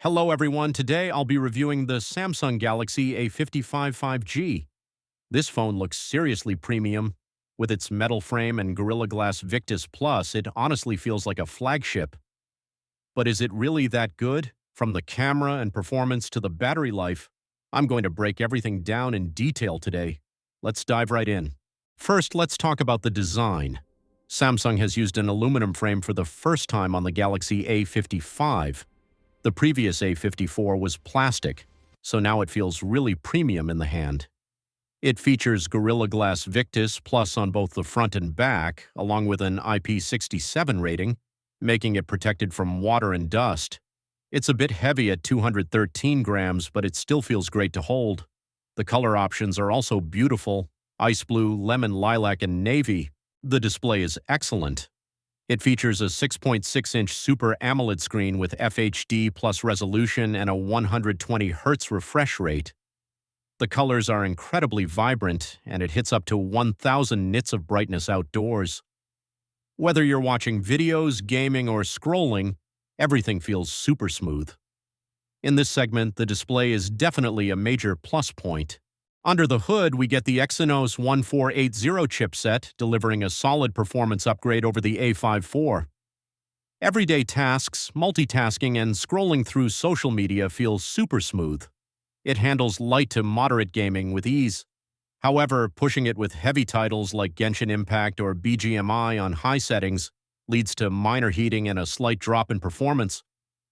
Hello everyone, today I'll be reviewing the Samsung Galaxy A55 5G. This phone looks seriously premium. With its metal frame and Gorilla Glass Victus Plus, it honestly feels like a flagship. But is it really that good? From the camera and performance to the battery life, I'm going to break everything down in detail today. Let's dive right in. First, let's talk about the design. Samsung has used an aluminum frame for the first time on the Galaxy A55. The previous A54 was plastic, so now it feels really premium in the hand. It features Gorilla Glass Victus Plus on both the front and back, along with an IP67 rating, making it protected from water and dust. It's a bit heavy at 213 grams, but it still feels great to hold. The color options are also beautiful: ice blue, lemon lilac, and navy. The display is excellent. It features a 6.6-inch Super AMOLED screen with FHD plus resolution and a 120 Hz refresh rate. The colors are incredibly vibrant, and it hits up to 1,000 nits of brightness outdoors. Whether you're watching videos, gaming, or scrolling, everything feels super smooth. In this segment, the display is definitely a major plus point. Under the hood, we get the Exynos 1480 chipset, delivering a solid performance upgrade over the A54. Everyday tasks, multitasking, and scrolling through social media feel super smooth. It handles light to moderate gaming with ease. However, pushing it with heavy titles like Genshin Impact or BGMI on high settings leads to minor heating and a slight drop in performance.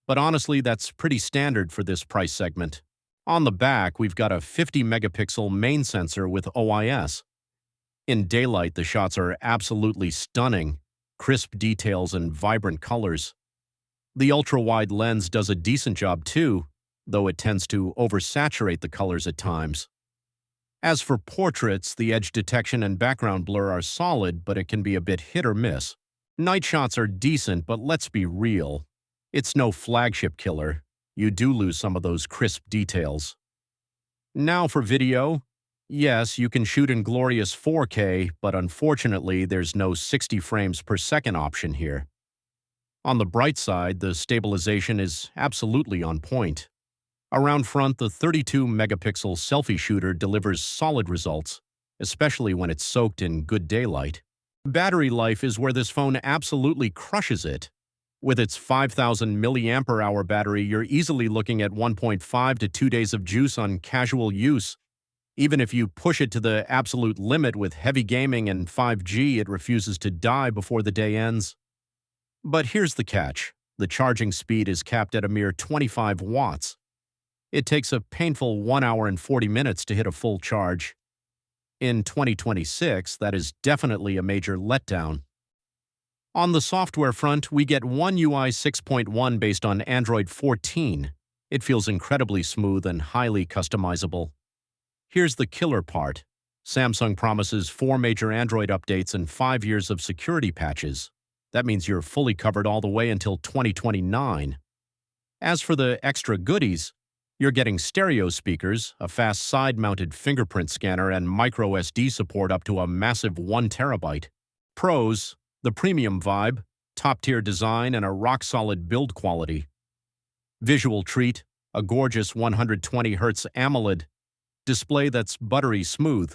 But honestly, that's pretty standard for this price segment. On the back, we've got a 50-megapixel main sensor with OIS. In daylight, the shots are absolutely stunning, crisp details and vibrant colors. The ultra-wide lens does a decent job too, though it tends to oversaturate the colors at times. As for portraits, the edge detection and background blur are solid, but it can be a bit hit or miss. Night shots are decent, but let's be real. It's no flagship killer. You do lose some of those crisp details. Now for video. Yes, you can shoot in glorious 4K, but unfortunately there's no 60 frames per second option here. On the bright side, the stabilization is absolutely on point. Around front, the 32-megapixel selfie shooter delivers solid results, especially when it's soaked in good daylight. Battery life is where this phone absolutely crushes it. With its 5,000 mAh battery, you're easily looking at 1.5 to 2 days of juice on casual use. Even if you push it to the absolute limit with heavy gaming and 5G, it refuses to die before the day ends. But here's the catch. The charging speed is capped at a mere 25 watts. It takes a painful 1 hour and 40 minutes to hit a full charge. In 2026, that is definitely a major letdown. On the software front, we get One UI 6.1 based on Android 14. It feels incredibly smooth and highly customizable. Here's the killer part. Samsung promises 4 major Android updates and 5 years of security patches. That means you're fully covered all the way until 2029. As for the extra goodies, you're getting stereo speakers, a fast side-mounted fingerprint scanner, and micro SD support up to a massive 1 terabyte. Pros: the premium vibe, top-tier design, and a rock-solid build quality. Visual treat: a gorgeous 120 Hz AMOLED display that's buttery smooth.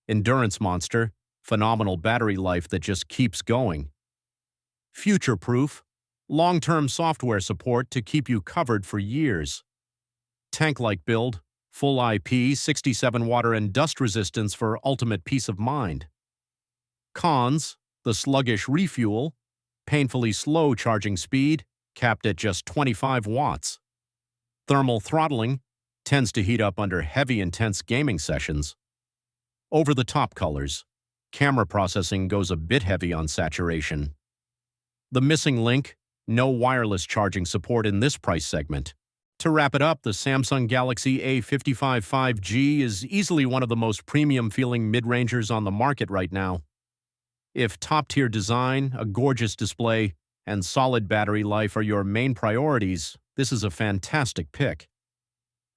Endurance monster: phenomenal battery life that just keeps going. Future-proof: long-term software support to keep you covered for years. Tank-like build: full IP, 67 water and dust resistance for ultimate peace of mind. Cons: the sluggish refuel, painfully slow charging speed, capped at just 25 watts. Thermal throttling, tends to heat up under heavy, intense gaming sessions. Over-the-top colors, camera processing goes a bit heavy on saturation. The missing link: no wireless charging support in this price segment. To wrap it up, the Samsung Galaxy A55 5G is easily one of the most premium-feeling mid-rangers on the market right now. If top-tier design, a gorgeous display, and solid battery life are your main priorities, this is a fantastic pick.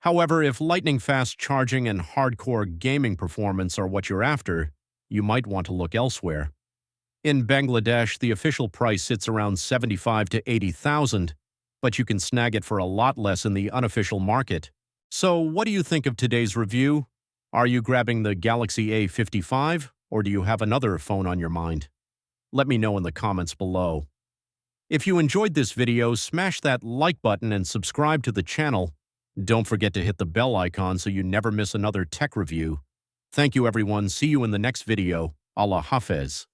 However, if lightning-fast charging and hardcore gaming performance are what you're after, you might want to look elsewhere. In Bangladesh, the official price sits around 75 to 80,000, but you can snag it for a lot less in the unofficial market. So what do you think of today's review? Are you grabbing the Galaxy A55, or do you have another phone on your mind? Let me know in the comments below. If you enjoyed this video, smash that like button and subscribe to the channel. Don't forget to hit the bell icon so you never miss another tech review. Thank you everyone, see you in the next video. Allah Hafez.